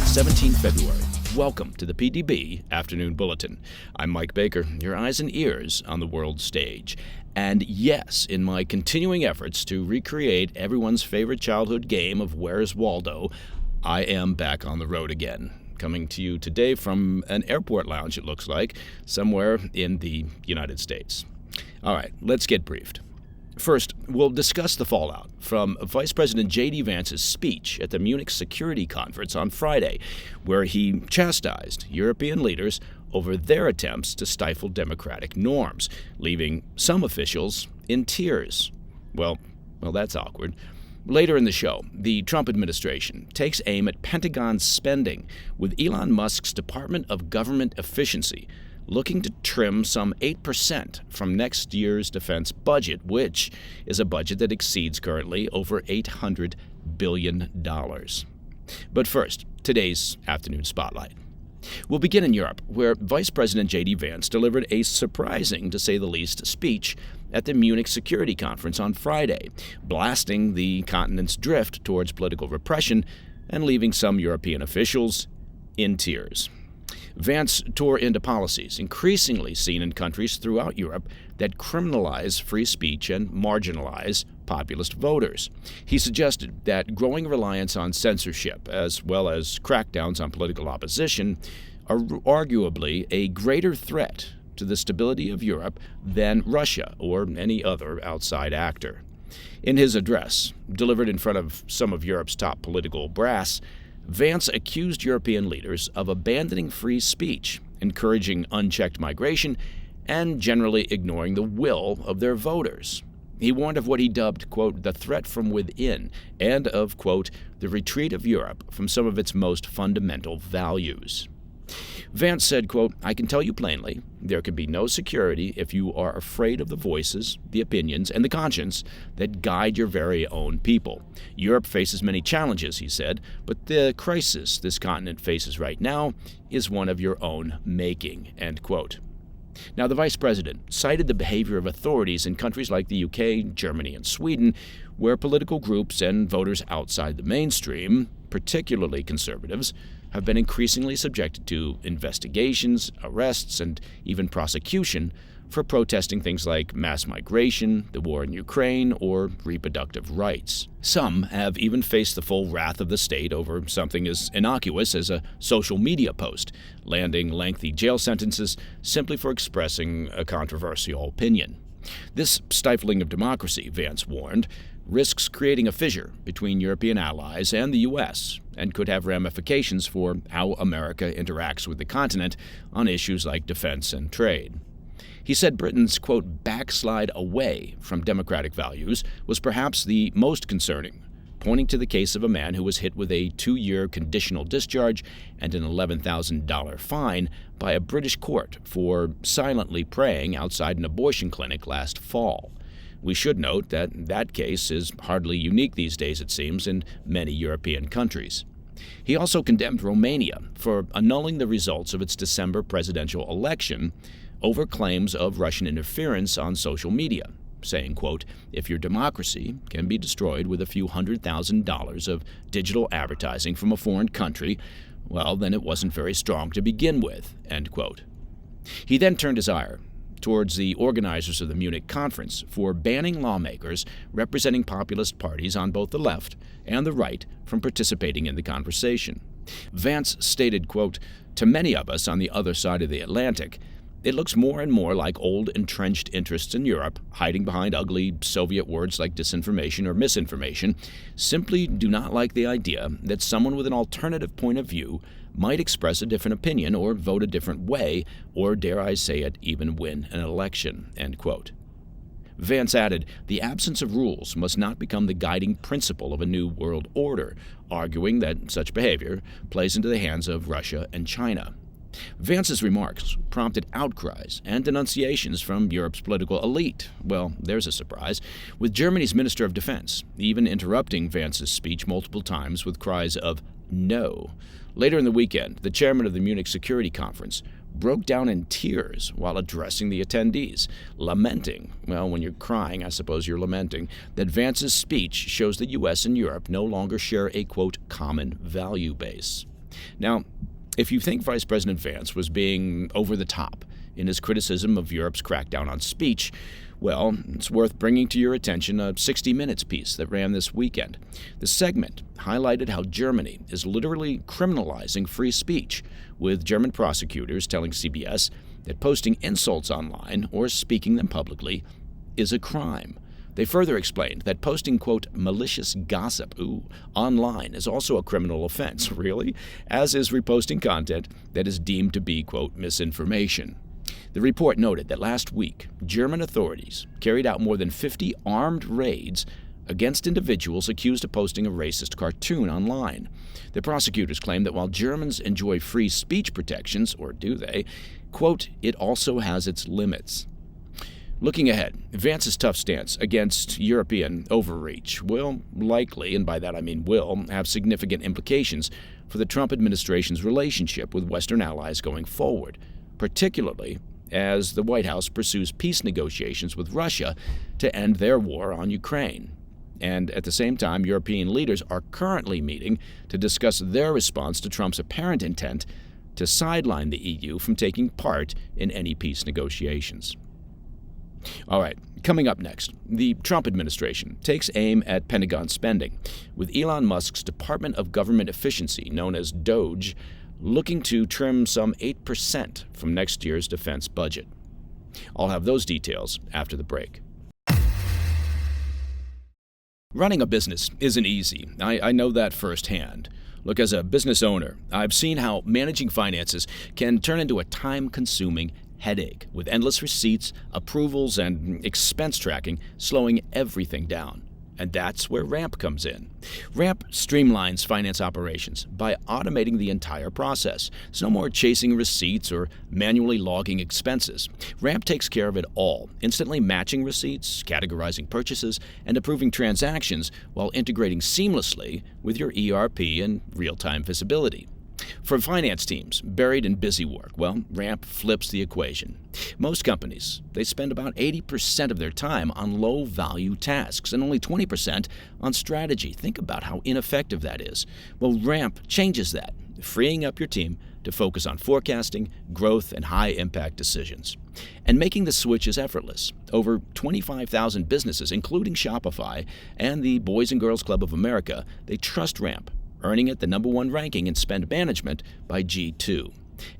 17 February. Welcome to the PDB Afternoon Bulletin. I'm Mike Baker, your eyes and ears on the world stage. And yes, in my continuing efforts to recreate everyone's favorite childhood game of Where's Waldo, I am back on the road again. Coming to you today from an airport lounge, it looks like, somewhere in the United States. All right, let's get briefed. First, we'll discuss the fallout from Vice President JD Vance's speech at the Munich Security Conference on Friday, where he chastised European leaders over their attempts to stifle democratic norms, leaving some officials in tears. Well, that's awkward. Later in the show, the Trump administration takes aim at Pentagon spending, with Elon Musk's Department of Government Efficiency looking to trim some 8% from next year's defense budget, which is a budget that exceeds currently over $800 billion. But first, today's afternoon spotlight. We'll begin in Europe, where Vice President JD Vance delivered a surprising, to say the least, speech at the Munich Security Conference on Friday, blasting the continent's drift towards political repression and leaving some European officials in tears. Vance tore into policies increasingly seen in countries throughout Europe that criminalize free speech and marginalize populist voters. He suggested that growing reliance on censorship, as well as crackdowns on political opposition, are arguably a greater threat to the stability of Europe than Russia or any other outside actor. In his address, delivered in front of some of Europe's top political brass, Vance accused European leaders of abandoning free speech, encouraging unchecked migration, and generally ignoring the will of their voters. He warned of what he dubbed, quote, the threat from within, and of, quote, the retreat of Europe from some of its most fundamental values. Vance said, quote, I can tell you plainly, there can be no security if you are afraid of the voices, the opinions, and the conscience that guide your very own people. Europe faces many challenges, he said, but the crisis this continent faces right now is one of your own making, end quote. Now, the vice president cited the behavior of authorities in countries like the UK, Germany, and Sweden, where political groups and voters outside the mainstream, particularly conservatives, have been increasingly subjected to investigations, arrests, and even prosecution for protesting things like mass migration, the war in Ukraine, or reproductive rights. Some have even faced the full wrath of the state over something as innocuous as a social media post, landing lengthy jail sentences simply for expressing a controversial opinion. This stifling of democracy, Vance warned, risks creating a fissure between European allies and the U.S. and could have ramifications for how America interacts with the continent on issues like defense and trade. He said Britain's, quote, backslide away from democratic values was perhaps the most concerning, pointing to the case of a man who was hit with a 2-year conditional discharge and an $11,000 fine by a British court for silently praying outside an abortion clinic last fall. We should note that that case is hardly unique these days, it seems, in many European countries. He also condemned Romania for annulling the results of its December presidential election over claims of Russian interference on social media, saying, quote, if your democracy can be destroyed with a few $100,000 of digital advertising from a foreign country, well, then it wasn't very strong to begin with, end quote. He then turned his ire towards the organizers of the Munich conference for banning lawmakers representing populist parties on both the left and the right from participating in the conversation. Vance stated, quote, to many of us on the other side of the Atlantic, it looks more and more like old entrenched interests in Europe, hiding behind ugly Soviet words like disinformation or misinformation, simply do not like the idea that someone with an alternative point of view might express a different opinion or vote a different way, or, dare I say it, even win an election, end quote. Vance added, the absence of rules must not become the guiding principle of a new world order, arguing that such behavior plays into the hands of Russia and China. Vance's remarks prompted outcries and denunciations from Europe's political elite. Well, there's a surprise, with Germany's Minister of Defense even interrupting Vance's speech multiple times with cries of no. Later in the weekend, the chairman of the Munich Security Conference broke down in tears while addressing the attendees, lamenting, well, when you're crying, I suppose you're lamenting, that Vance's speech shows the U.S. and Europe no longer share a, quote, common value base. Now, if you think Vice President Vance was being over the top in his criticism of Europe's crackdown on speech, well, it's worth bringing to your attention a 60 Minutes piece that ran this weekend. The segment highlighted how Germany is literally criminalizing free speech, with German prosecutors telling CBS that posting insults online or speaking them publicly is a crime. They further explained that posting, quote, malicious gossip, online is also a criminal offense, really, as is reposting content that is deemed to be, quote, misinformation. The report noted that last week, German authorities carried out more than 50 armed raids against individuals accused of posting a racist cartoon online. The prosecutors claim that while Germans enjoy free speech protections, or do they, quote, it also has its limits. Looking ahead, Vance's tough stance against European overreach will likely, and by that I mean will, have significant implications for the Trump administration's relationship with Western allies going forward, particularly as the White House pursues peace negotiations with Russia to end their war on Ukraine. And at the same time, European leaders are currently meeting to discuss their response to Trump's apparent intent to sideline the EU from taking part in any peace negotiations. All right, coming up next, the Trump administration takes aim at Pentagon spending, with Elon Musk's Department of Government Efficiency, known as DOGE, looking to trim some 8% from next year's defense budget. I'll have those details after the break. Running a business isn't easy. I know that firsthand. Look, as a business owner, I've seen how managing finances can turn into a time-consuming headache, with endless receipts, approvals, and expense tracking slowing everything down. And that's where Ramp comes in. Ramp streamlines finance operations by automating the entire process. There's no more chasing receipts or manually logging expenses. Ramp takes care of it all, instantly matching receipts, categorizing purchases, and approving transactions while integrating seamlessly with your ERP and real-time visibility. For finance teams buried in busy work, well, Ramp flips the equation. Most companies, they spend about 80% of their time on low-value tasks and only 20% on strategy. Think about how ineffective that is. Well, Ramp changes that, freeing up your team to focus on forecasting, growth, and high-impact decisions. And making the switch is effortless. Over 25,000 businesses, including Shopify and the Boys and Girls Club of America, they trust Ramp, earning it the #1 ranking in spend management by G2.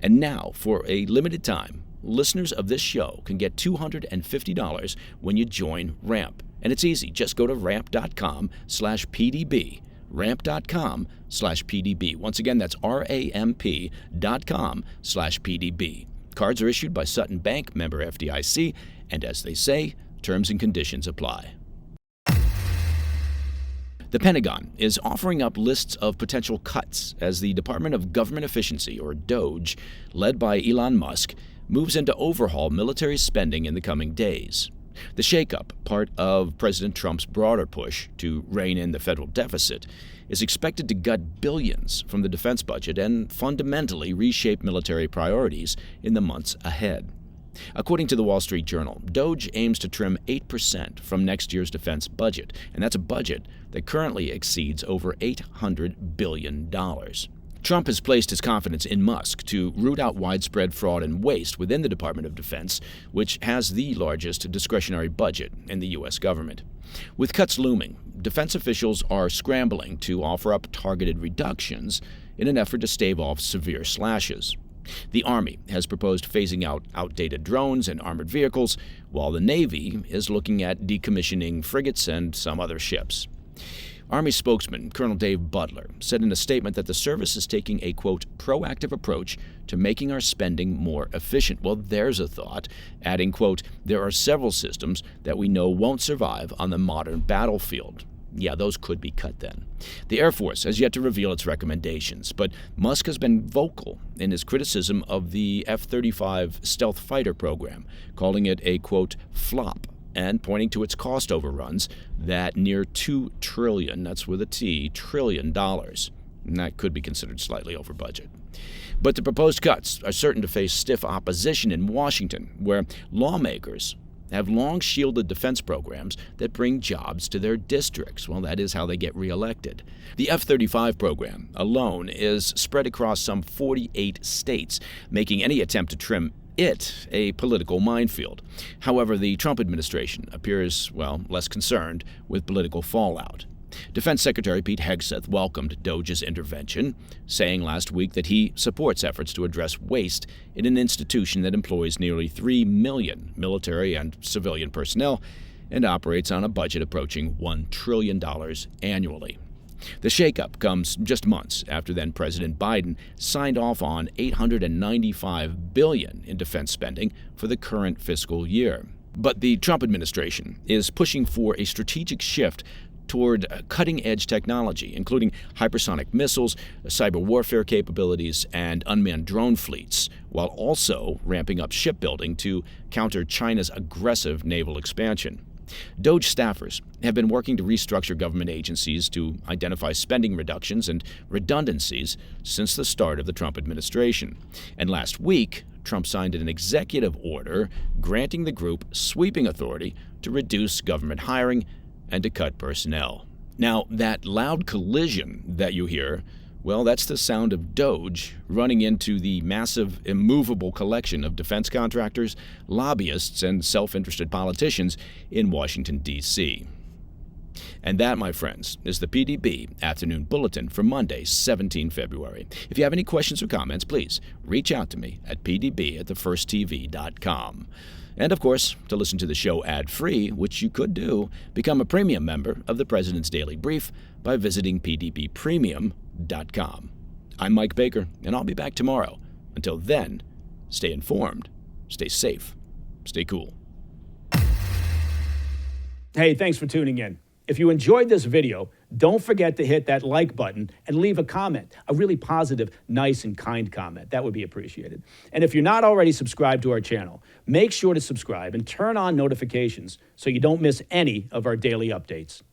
And now, for a limited time, listeners of this show can get $250 when you join Ramp. And it's easy. Just go to ramp.com/PDB. Ramp.com/PDB. Once again, that's ramp.com/PDB. Cards are issued by Sutton Bank, member FDIC, and as they say, terms and conditions apply. The Pentagon is offering up lists of potential cuts as the Department of Government Efficiency, or DOGE, led by Elon Musk, moves in to overhaul military spending in the coming days. The shakeup, part of President Trump's broader push to rein in the federal deficit, is expected to gut billions from the defense budget and fundamentally reshape military priorities in the months ahead. According to the Wall Street Journal, DOGE aims to trim 8% from next year's defense budget, and that's a budget that currently exceeds over $800 billion. Trump has placed his confidence in Musk to root out widespread fraud and waste within the Department of Defense, which has the largest discretionary budget in the U.S. government. With cuts looming, defense officials are scrambling to offer up targeted reductions in an effort to stave off severe slashes. The Army has proposed phasing out outdated drones and armored vehicles, while the Navy is looking at decommissioning frigates and some other ships. Army spokesman Colonel Dave Butler said in a statement that the service is taking a, quote, proactive approach to making our spending more efficient. Well, there's a thought, adding, quote, there are several systems that we know won't survive on the modern battlefield. Yeah, those could be cut then. The Air Force has yet to reveal its recommendations, but Musk has been vocal in his criticism of the F-35 stealth fighter program, calling it a, quote, flop, and pointing to its cost overruns that near $2 trillion, that's with a T, trillion dollars. And that could be considered slightly over budget. But the proposed cuts are certain to face stiff opposition in Washington, where lawmakers have long shielded defense programs that bring jobs to their districts. Well, that is how they get reelected. The F-35 program alone is spread across some 48 states, making any attempt to trim it a political minefield. However, the Trump administration appears, less concerned with political fallout. Defense Secretary Pete Hegseth welcomed DOGE's intervention, saying last week that he supports efforts to address waste in an institution that employs nearly 3 million military and civilian personnel and operates on a budget approaching $1 trillion annually. The shakeup comes just months after then-President Biden signed off on $895 billion in defense spending for the current fiscal year. But the Trump administration is pushing for a strategic shift toward cutting-edge technology, including hypersonic missiles, cyber warfare capabilities, and unmanned drone fleets, while also ramping up shipbuilding to counter China's aggressive naval expansion. DOGE staffers have been working to restructure government agencies to identify spending reductions and redundancies since the start of the Trump administration. And last week, Trump signed an executive order granting the group sweeping authority to reduce government hiring and to cut personnel. Now, that loud collision that you hear, that's the sound of DOGE running into the massive, immovable collection of defense contractors, lobbyists, and self-interested politicians in Washington, D.C. And that, my friends, is the PDB Afternoon Bulletin for Monday, 17 February. If you have any questions or comments, please reach out to me at pdb@thefirsttv.com. And, of course, to listen to the show ad-free, which you could do, become a premium member of the President's Daily Brief by visiting pdbpremium.com. I'm Mike Baker, and I'll be back tomorrow. Until then, stay informed, stay safe, stay cool. Hey, thanks for tuning in. If you enjoyed this video, don't forget to hit that like button and leave a comment, a really positive, nice, and kind comment. That would be appreciated. And if you're not already subscribed to our channel, make sure to subscribe and turn on notifications so you don't miss any of our daily updates.